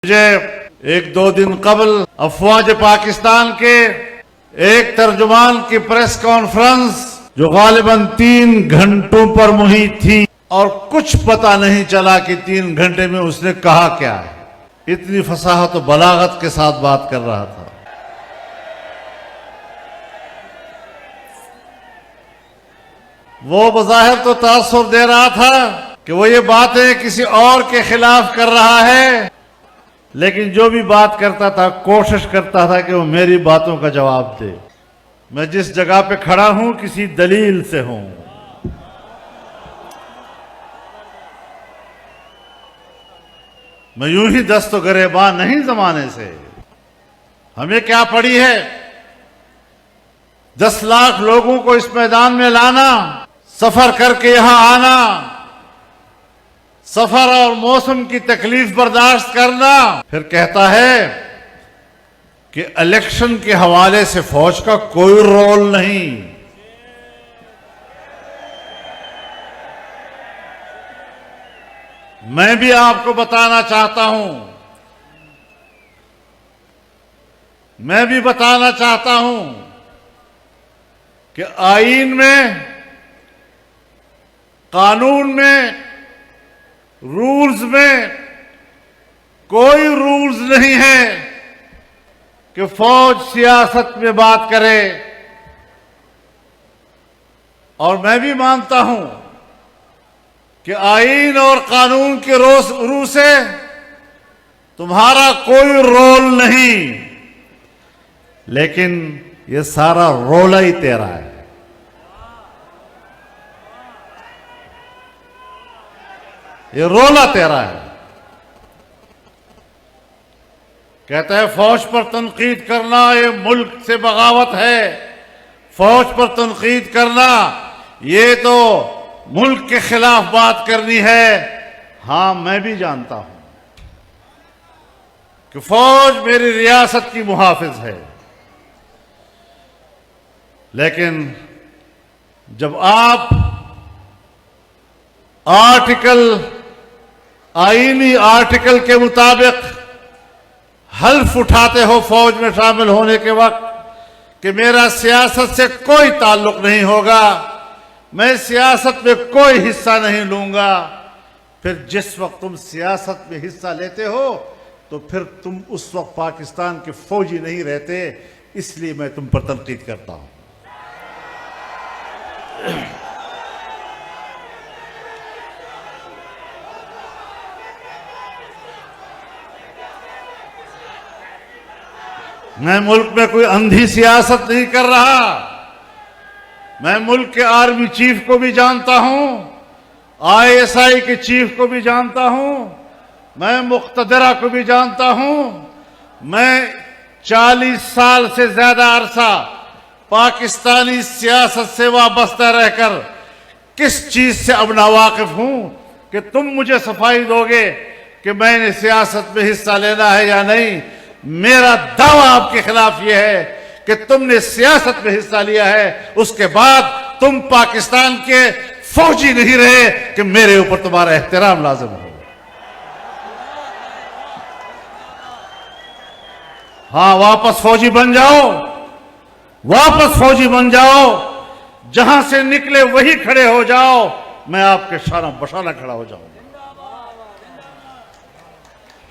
मुझे एक दो दिन कबल अफवाज पाकिस्तान के एक तर्जुमान की प्रेस कॉन्फ्रेंस जो गालिबन 3 घंटों पर मुहित थी और कुछ पता नहीं चला कि 3 घंटे में उसने कहा क्या है। इतनी फसाहत और बलागत के साथ बात कर रहा था। वो बज़ाहिर तो तासुर दे रहा था कि वो ये बातें किसी और के खिलाफ कर रहा है, लेकिन जो भी बात करता था कोशिश करता था कि वो मेरी बातों का जवाब दे। मैं जिस जगह पे खड़ा हूं किसी दलील से हूं। मैं यूं ही दस्त गरेबान नहीं जमाने से। हमें क्या पड़ी है 10 लाख लोगों को इस मैदान में लाना, सफर करके यहां आना, सफर और मौसम की तकलीफ बर्दाश्त करना, फिर कहता है कि इलेक्शन के हवाले से फौज का कोई रोल नहीं। मैं भी आपको बताना चाहता हूं कि आईन में, कानून में, रूल्स में कोई रूल्स नहीं है कि फौज सियासत में बात करे। और मैं भी मानता हूं कि आईन और कानून के रू से तुम्हारा कोई रोल नहीं, लेकिन ये सारा रोला ही तेरा है। ये रोला तेरा है। कहता है फौज पर तनकीद करना ये मुल्क से बगावत है। फौज पर तनकीद करना ये तो मुल्क के खिलाफ बात करनी है। हां, मैं भी जानता हूं कि फौज मेरी रियासत की मुहाफिज है, लेकिन जब आप आईनी आर्टिकल के मुताबिक हल्फ उठाते हो फौज में शामिल होने के वक्त कि मेरा सियासत से कोई ताल्लुक नहीं होगा, मैं सियासत में कोई हिस्सा नहीं लूंगा, फिर जिस वक्त तुम सियासत में हिस्सा लेते हो तो फिर तुम उस वक्त पाकिस्तान के फौजी नहीं रहते। इसलिए मैं तुम पर तनकीद करता हूं। मैं मुल्क में कोई अंधी सियासत नहीं कर रहा। मैं मुल्क के आर्मी चीफ को भी जानता हूं, आईएसआई के चीफ को भी जानता हूं, मैं मुख्तदरा को भी जानता हूं। मैं 40 साल से ज्यादा अरसा पाकिस्तानी सियासत से वाबस्ता रहकर किस चीज से अब नावाकिफ हूं कि तुम मुझे सफाई दोगे कि मैंने सियासत में हिस्सा लेना है या नहीं। मेरा दावा आपके खिलाफ यह है कि तुमने सियासत में हिस्सा लिया है, उसके बाद तुम पाकिस्तान के फौजी नहीं रहे कि मेरे ऊपर तुम्हारा एहतराम लाजिम हो। हां, वापस फौजी बन जाओ, वापस फौजी बन जाओ, जहां से निकले वही खड़े हो जाओ। मैं आपके शाना बशाना खड़ा हो जाऊंगा।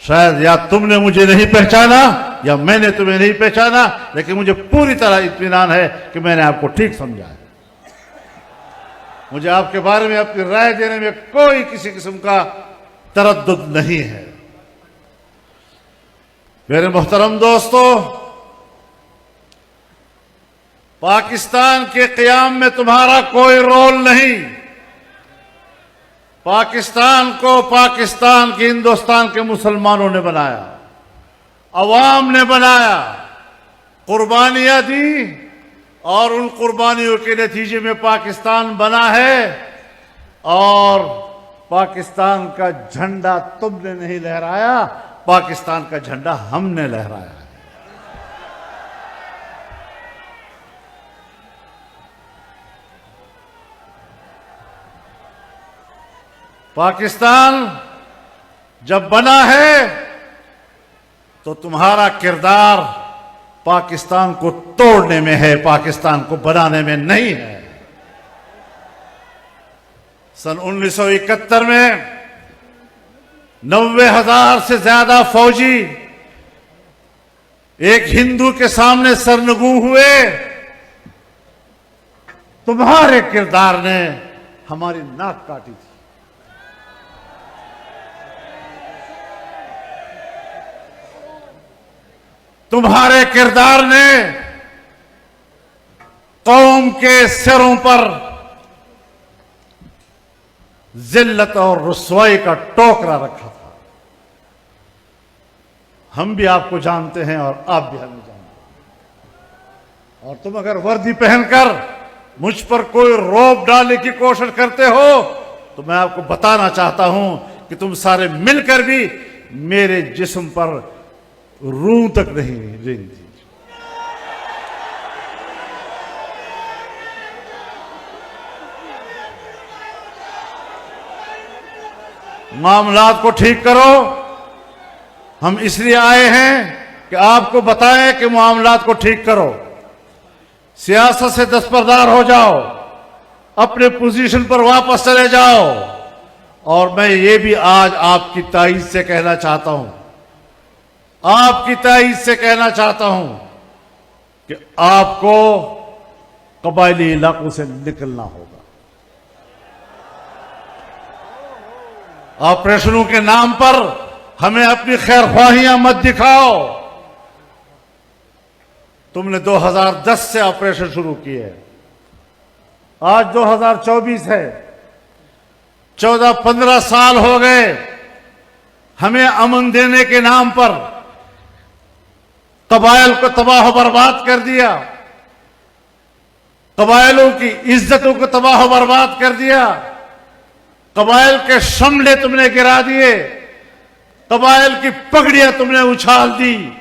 शायद या तुमने मुझे नहीं पहचाना या मैंने तुम्हें नहीं पहचाना, लेकिन मुझे पूरी तरह इत्मीनान है कि मैंने आपको ठीक समझा है। मुझे आपके बारे में अपनी राय देने में कोई किसी किस्म का तरद्दुद नहीं है। मेरे मोहतरम दोस्तों, पाकिस्तान के क़याम में तुम्हारा कोई रोल नहीं। पाकिस्तान को पाकिस्तान के हिंदुस्तान के मुसलमानों ने बनाया, अवाम ने बनाया, कुर्बानियां दी और उन कुर्बानियों के नतीजे में पाकिस्तान बना है। और पाकिस्तान का झंडा तुमने नहीं लहराया, पाकिस्तान का झंडा हमने लहराया है। पाकिस्तान जब बना है तो तुम्हारा किरदार पाकिस्तान को तोड़ने में है, पाकिस्तान को बनाने में नहीं है। सन 1971 में 90,000 से ज्यादा फौजी एक हिंदू के सामने सरनगू हुए। तुम्हारे किरदार ने हमारी नाक काटी थी। तुम्हारे किरदार ने कौम के सिरों पर जिल्लत और रुसवाई का टोकरा रखा था। हम भी आपको जानते हैं और आप भी हमें जानते हैं। और तुम अगर वर्दी पहनकर मुझ पर कोई रौब डालने की कोशिश करते हो तो मैं आपको बताना चाहता हूं कि तुम सारे मिलकर भी मेरे जिस्म पर रूह तक नहीं रेंगती। मामलात को ठीक करो। हम इसलिए आए हैं कि आपको बताएं कि मामलात को ठीक करो। सियासत से दस्तबरदार हो जाओ, अपने पोजीशन पर वापस चले जाओ। और मैं ये भी आज आपकी ताईद से कहना चाहता हूं, आपकी ताईद से कहना चाहता हूं कि आपको कबायली इलाकों से निकलना होगा। ऑपरेशनों के नाम पर हमें अपनी खैरख्वाहियां मत दिखाओ। तुमने 2010 से ऑपरेशन शुरू किए, आज 2024 है। 14-15 साल हो गए हमें अमन देने के नाम पर कबाइल को तबाह बर्बाद कर दिया, कबाइलों की इज्जतों को तबाह बर्बाद कर दिया, कबाइल के शमले तुमने गिरा दिए, कबाइल की पगड़ियां तुमने उछाल दी।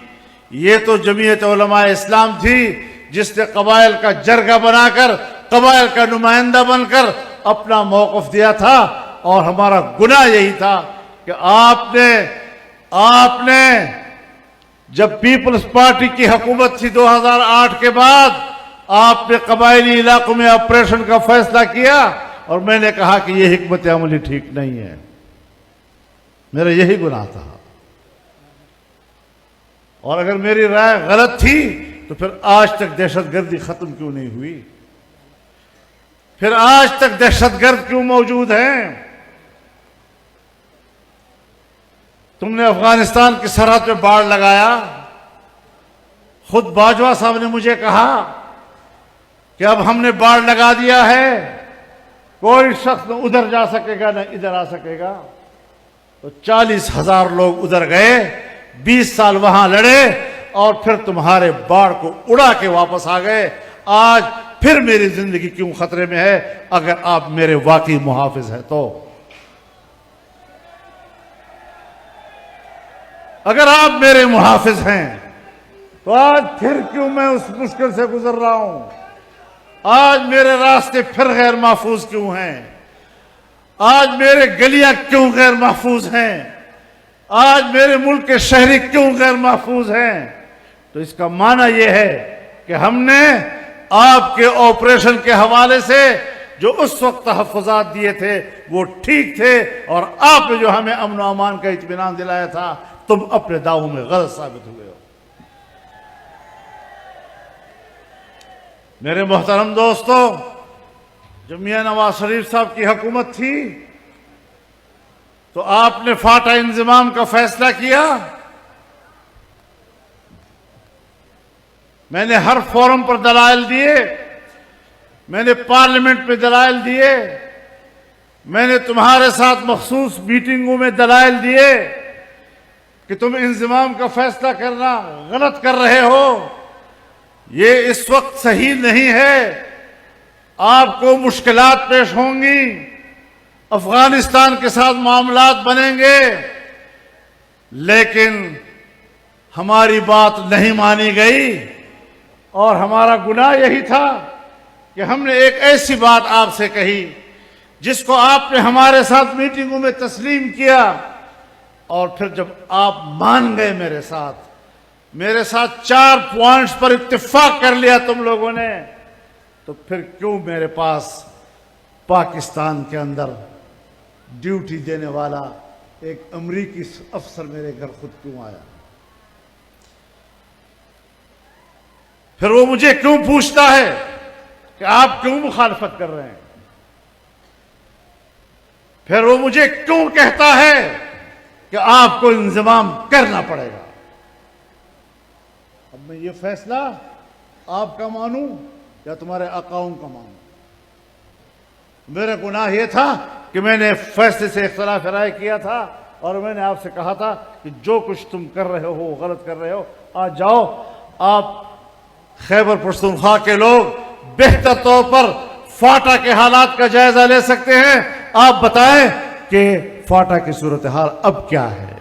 ये तो जमीयत उलमा इस्लाम थी जिसने कबाइल का जरगा बनाकर, कबाइल का नुमाइंदा बनकर अपना मौक़िफ़ दिया था। और हमारा गुनाह यही था कि आपने जब पीपल्स पार्टी की हुकूमत थी 2008 के बाद, आपने कबायली इलाकों में ऑपरेशन का फैसला किया और मैंने कहा कि यह हिकमत अमली ठीक नहीं है। मेरा यही गुनाह था। और अगर मेरी राय गलत थी तो फिर आज तक दहशतगर्दी खत्म क्यों नहीं हुई? फिर आज तक दहशतगर्द क्यों मौजूद हैं? तुमने अफगानिस्तान की सरहद पे बाड़ लगाया। खुद बाजवा साहब ने मुझे कहा कि अब हमने बाड़ लगा दिया है, कोई शख्स न उधर जा सकेगा न इधर आ सकेगा। तो 40,000 लोग उधर गए, 20 साल वहां लड़े और फिर तुम्हारे बाढ़ को उड़ा के वापस आ गए। आज फिर मेरी जिंदगी क्यों खतरे में है अगर आप मेरे वाकई मुहाफिज हैं तो? अगर आप मेरे मुहाफिज हैं तो आज फिर क्यों मैं उस मुश्किल से गुजर रहा हूं? आज मेरे रास्ते फिर गैर महफूज क्यों हैं? आज मेरे गलियां क्यों गैर महफूज हैं? आज मेरे मुल्क के शहरी क्यों गैर महफूज हैं? तो इसका माना यह है कि हमने आपके ऑपरेशन के हवाले से जो उस वक्त तहफ़्फ़ुज़ात दिए थे वो ठीक थे, और आपने जो हमें अमन और अमान का इत्मीनान दिलाया था, तुम अपने दावों में गलत साबित हुए हो। मेरे मोहतरम दोस्तों, जब मियां नवाज शरीफ साहब की हुकूमत थी तो आपने फाटा इंज़िमाम का फैसला किया। मैंने हर फोरम पर दलाइल दिए, मैंने पार्लियामेंट में दलाइल दिए, मैंने तुम्हारे साथ मखसूस मीटिंगों में दलाइल दिए कि तुम इंज़िमाम का फैसला करना गलत कर रहे हो, ये इस वक्त सही नहीं है, आपको मुश्किलात पेश होंगी, अफगानिस्तान के साथ मामलात बनेंगे। लेकिन हमारी बात नहीं मानी गई और हमारा गुनाह यही था कि हमने एक ऐसी बात आपसे कही जिसको आपने हमारे साथ मीटिंगों में तस्लीम किया, और फिर जब आप मान गए मेरे साथ मेरे साथ 4 पॉइंट्स पर इत्तेफाक कर लिया तुम लोगों ने, तो फिर क्यों मेरे पास पाकिस्तान के अंदर ड्यूटी देने वाला एक अमरीकी अफसर मेरे घर खुद क्यों आया? फिर वो मुझे क्यों पूछता है कि आप क्यों मुखालफत कर रहे हैं? फिर वो मुझे क्यों कहता है कि आपको इंतजाम करना पड़ेगा? अब मैं ये फैसला आपका मानूं या तुम्हारे अकाउंट का मानूं? मेरा गुनाह यह था कि मैंने फैसले से इख्तिलाफ राय किया था और मैंने आपसे कहा था कि जो कुछ तुम कर रहे हो गलत कर रहे हो। आज जाओ, आप खैबर पख्तूनख्वा के लोग बेहतर तौर पर फाटा के हालात का जायजा ले सकते हैं। आप बताएं कि फाटा की सूरत हाल अब क्या है।